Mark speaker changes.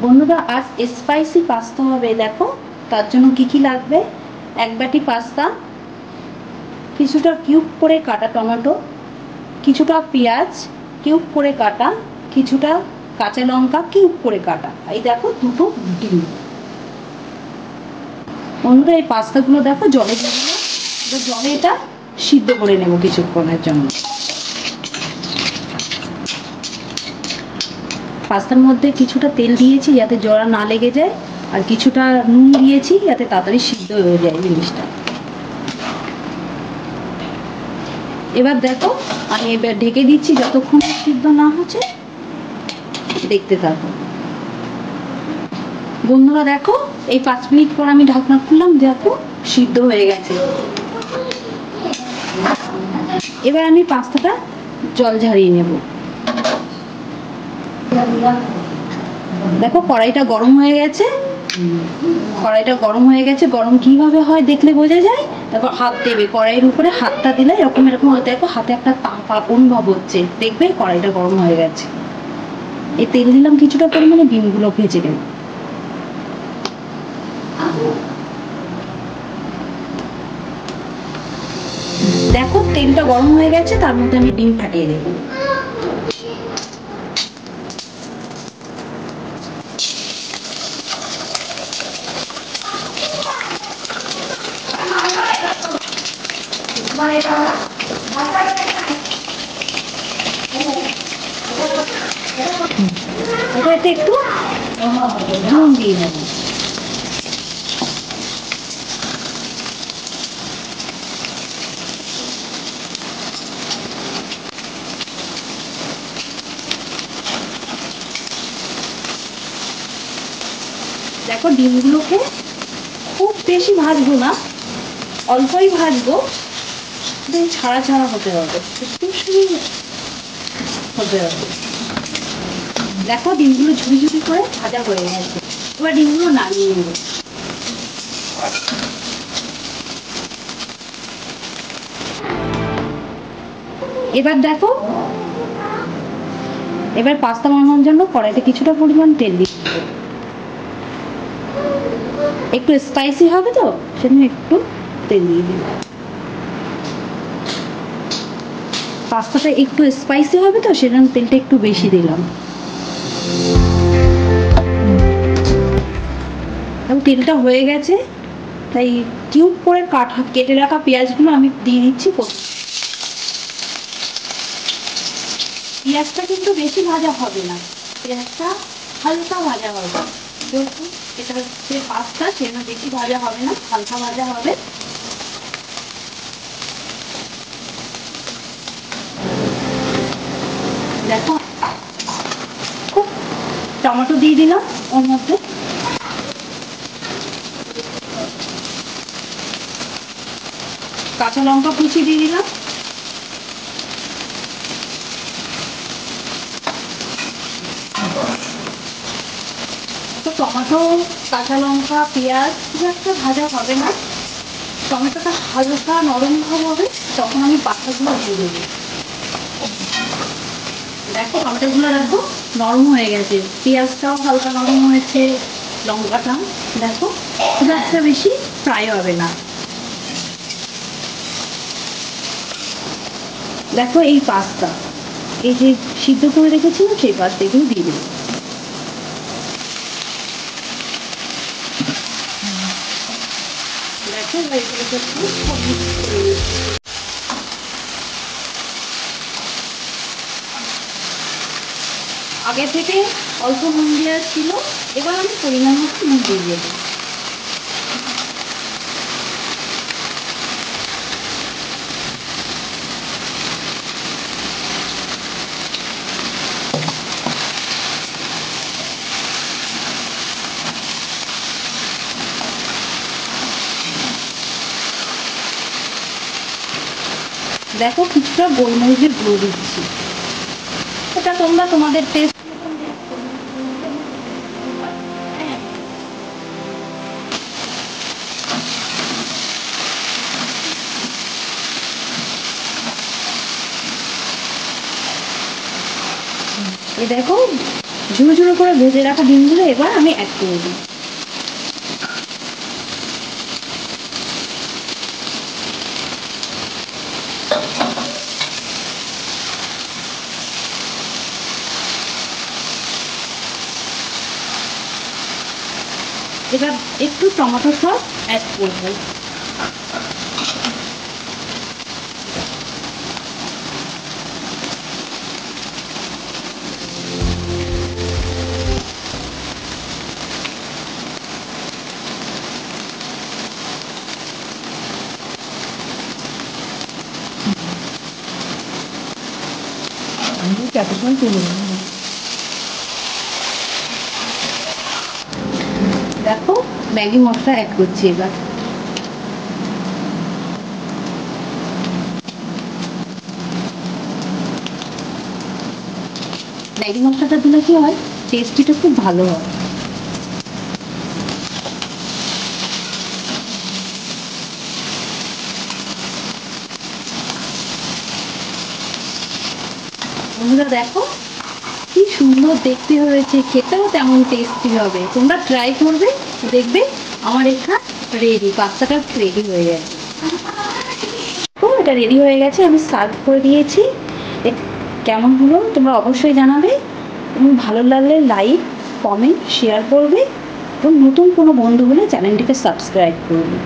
Speaker 1: বন্ধুরা আজ spicy pasta হবে। দেখো তার জন্য কি কি লাগবে। এক বাটি পাস্তা, কিছুটা কিউব করে কাটা টমেটো, কিছুটা পেঁয়াজ কিউব করে কাটা, কিছুটা কাঁচা লঙ্কা কিউব করে কাটা, এই দেখো দুটো ডিম। বন্ধুরা এই পাস্তাগুলো দেখো জলে দিয়ে দিলাম, জলে এটা সিদ্ধ করে নেব কিছুক্ষণের জন্য। পাস্তার মধ্যে কিছুটা তেল দিয়েছি যাতে জড়া না লেগে যায়, আর কিছুটা নুন দিয়েছি যাতে তাড়াতাড়ি সিদ্ধ হয়ে যায় জিনিসটা। এবার দেখো আমি এবার ঢেকে দিচ্ছি, যতক্ষণ সিদ্ধ না হচ্ছে দেখতে থাকো। বন্ধুরা দেখো এই 5 মিনিট পর আমি ঢাকনা খুললাম, দেখো সিদ্ধ হয়ে গেছে। এবার আমি পাস্তাটা জল ঝারিয়ে নেব। দেখো কড়াইটা গরম হয়ে গেছে, গরম কিভাবে হয় দেখলে বোঝা যায়। দেখো হাত দেবে কড়াইয়ের উপরে, হাতটা দিলে এরকম এরকম দেখো হাতে একটা তাপ অনুভব হচ্ছে, দেখবে কড়াইটা গরম হয়ে গেছে। এই তেল দিলাম কিছুটা পরিমাণে, ডিমগুলো ভেজে নেব। দেখো তেলটা গরম হয়ে গেছে, তার মধ্যে আমি ডিম ফাটিয়ে দেবো। এতে একটু নুন দিয়ে নেব। দেখো ডিমগুলোকে খুব বেশি ভাজবো না, অল্পই ভাজবো, ছাড়া ছাড়া হতে হবে, হতে হবে। দেখো ডিমগুলো ঝুড়ি ঝুড়ি করে ভাজা হয়ে গেছে, এবার ডিমগুলো নামিয়ে নেব। এবার দেখো এবার পাস্তা বানানোর জন্য কড়াইতে কিছুটা পরিমাণ তেল দিচ্ছি, একটু স্পাইসি হবে তো সেজন্য একটু তেল দিয়ে দিই। পাস্তাটা একটু স্পাইসি হবে তো সেজন্য তেলটা একটু বেশি দিলাম। তেলটা হয়ে গেছে, তাই কিউব করে কেটে রাখা পেঁয়াজগুলো আমি দিয়ে দিচ্ছি। পেঁয়াজটা কিন্তু বেশি ভাজা হবে না, পেঁয়াজটা হালকা ভাজা হবে, যেহেতু এটা হচ্ছে পাস্তা সেজন্য বেশি ভাজা হবে না, হালকা ভাজা হবে। দেখো টমেটো দিয়ে দিলাম ওর মধ্যে, কাঁচা লঙ্কা কুচি দিয়ে দিলাম, টমেটো কাঁচা লঙ্কা পেঁয়াজ খুব একটা ভাজা হবে না, টমেটোটা হালকা নরম ভাব হবে তখন আমি পাস্তাগুলো দিয়ে দেবো। দেখো টমেটোগুলো দেখো নরম হয়ে গেছে, পেঁয়াজটাও হালকা নরম হয়েছে, লঙ্কাটা দেখো খুব একটা বেশি ফ্রাই হবে না। দেখো এই পাস্তা, এই যে সিদ্ধ করে রেখেছিলাম সেই পাস্তাগুলো দিয়ে দেবো। দেখো আগে থেকে অল্প নুন দেওয়া ছিল, এবার আমি পরিমাণ মতো নুন দিয়ে দেবো। দেখো কিছুটা গোলমরিচের গুঁড়ো দিচ্ছি, এটা তোমরা তোমাদের টেস্ট। এই দেখো ঝুড়ো ঝুড়ো করে ভেজে রাখা ডিমগুলো এবার আমি অ্যাড করে দিই। এবার একটু টমেটো সস অ্যাড করবো। দেখো ম্যাগি মশলা অ্যাড করছি এবার। ম্যাগি মশলাটা দিলে কি হয়, টেস্টিটা খুব ভালো হয়। বন্ধুরা দেখো কি সুন্দর দেখতে হয়েছে, খেতেও তেমন টেস্টি হবে। তোমরা ট্রাই করবে, দেখবে আমার এখানে রেডি, পাস্তাটা রেডি হয়ে গেছে। তো এটা রেডি হয়ে গেছে, আমি সার্ভ করে দিয়েছি। কেমন হলো তোমরা অবশ্যই জানাবে, এবং ভালো লাগলে লাইক কমেন্ট শেয়ার করবে, এবং নতুন কোনো বন্ধু হলে চ্যানেলটিকে সাবস্ক্রাইব করবে।